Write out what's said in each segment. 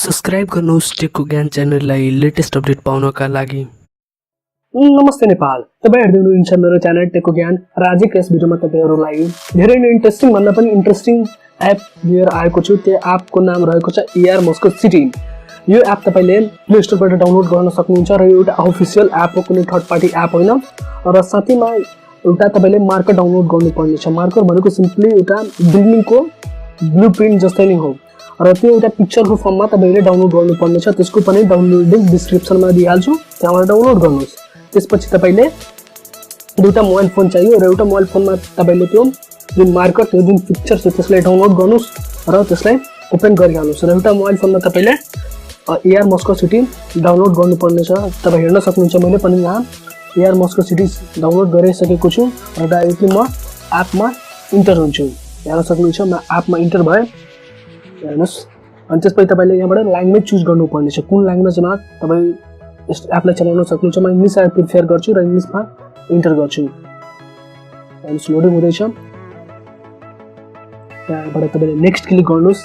Subscribe गर्नुहोस् टेकको ज्ञान च्यानललाई लेटेस्ट अपडेट पाउनका लागि। नमस्ते नेपाल, तपाईं हेर्दै हुनुहुन्छ मेरो च्यानल टेकको ज्ञान र आजको यस भिडियोमा तपाईहरुलाई धेरै नै इन्ट्रेस्टिङ भन्दा पनि इन्ट्रेस्टिङ एप लिएर आएको छु। त्यो एपको नाम रहेको छ एआर मस्को सिटी। यो एप तपाईले प्ले स्टोरबाट डाउनलोड गर्न सक्नुहुन्छ र यो एउटा अफिसियल एप हो, कुनै थर्ड पार्टी एप होइन। र साथैमा एउटा तपाईले मार्कर डाउनलोड गर्नुपर्ने छ। मार्कर भनेको सिम्पली एउटा बिल्डिङको ब्लुप्रिन्ट जस्तै नै हो र त्यो एउटा पिक्चरको फर्ममा तपाईले डाउनलोड गर्नुपर्ने छ। त्यसको पनि डाउनलोड लिंक डिस्क्रिप्सनमा दिइहाल्छु, त्यहाँबाट डाउनलोड गर्नुहोस्। त्यसपछि तपाईले दुईटा मोबाइल फोन चाहियो र एउटा मोबाइल फोनमा तपाईले त्यो जुन मार्कर त्यो जुन पिक्चर छ त्यसलाई डाउनलोड गर्नुहोस् र त्यसलाई ओपन गरिहाल्नुहोस्। र एउटा मोबाइल फोनमा तपाईले एआर मस्को सिटी डाउनलोड गर्नुपर्ने छ। तपाई हेर्न सक्नुहुन्छ मैले पनि यहाँ एआर मस्को सिटी डाउनलोड गरिसकेको छु र डाइरेक्टली म एपमा इन्टर हुन्छु। हेर्न सक्नुहुन्छ म एपमा इन्टर भए। हेर्नुस्, अनि त्यसपछि तपाईले यहाँबाट ल्याङ्ग्वेज चुज गर्नुपर्ने छ। कुन ल्याङ्ग्वेजमा तपाई यस एपलाई चलाउन सक्नुहुन्छ। म इंग्लिश एप प्रिफर गर्छु र इंग्लिशमा इन्टर गर्छु। हेर्नुस्, लोडिङ हुँदैछ। यहाँबाट तपाईले नेक्स्ट क्लिक गर्नुस्।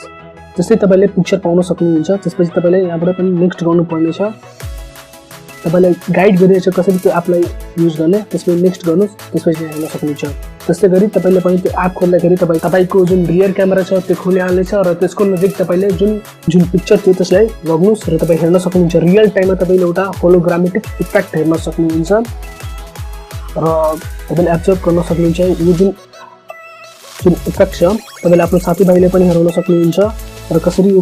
त्यसै तपाईले पिक्चर पाउन सक्नुहुन्छ। त्यसपछि तपाईले यहाँबाट पनि नेक्स्ट गर्नुपर्ने छ। तपाईलाई गाइड गरिएको छ कसरी त्यो एपलाई युज गर्ने। त्यसपछि नेक्स्ट गर्नुस्। त्यसपछि हेर्न सक्नुहुन्छ। त्यस्तै गरी तपाईले पनि त्यो एप खोल्दाखेरि तपाईको जुन रियर क्यामेरा छ त्यो खुलिहाल्नेछ र त्यसको नजिक तपाईले जुन पिक्चर थियो त्यसलाई लग्नुस् र तपाई हेर्न सक्नुहुन्छ। रियल टाइममा तपाईले एउटा होलोग्रामेटिक इफेक्ट हेर्न सक्नुहुन्छ र तपाईले एब्जर्भ गर्न सक्नुहुन्छ। यो जुन इफेक्ट छ तपाईले आफ्नो साथीभाइले पनि हेराउन सक्नुहुन्छ र कसरी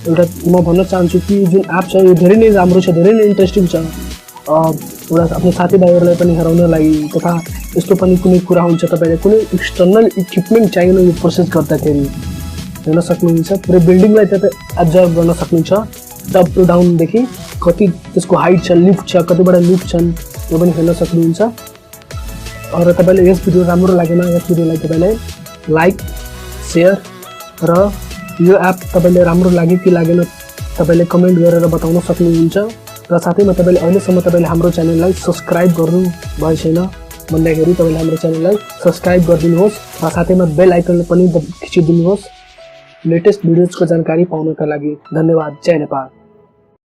एउटा म भन्न चाहन्छु कि जुन एप छ यो धेरै नै राम्रो छ, धेरै नै इन्ट्रेस्टिङ छ। एउटा आफ्नो साथीभाइहरूलाई पनि हेराउन लागि तथा यस्तो पनि कुनै कुरा हुन्छ तपाईले कुनै एक्सटर्नल इक्विपमेन्ट चाहिएन यो प्रोसेस गर्दाखेरि हेर्न सक्नुहुन्छ। पुरै बिल्डिङलाई तपाईँ एब्जर्भ गर्न सक्नुहुन्छ। टप टु डाउन देखि कति त्यसको हाइट छ, लिफ्ट छ, कतिबाट लिफ्ट छन् त्यो पनि हेर्न सक्नुहुन्छ। र तपाईले यस भिडियो राम्रो लागेन, यस भिडियोलाई तपाईले लाइक शेयर र यो एप तपाईले राम्रो लाग्यो कि लागेन तपाईले कमेन्ट गरेर बताउन सक्नुहुन्छ। र साथैमा तपाईले अहिलेसम्म तपाईले हाम्रो च्यानललाई सब्स्क्राइब गर्नु भए छैन भन्दाखेरि तपाईले हाम्रो च्यानललाई सब्स्क्राइब गरिदिनुहोस् र साथैमा बेल आइकन पनि थिचिदिनुहोस् लेटेस्ट भिडियोजको जानकारी पाउनका लागि। धन्यवाद। जय नेपाल।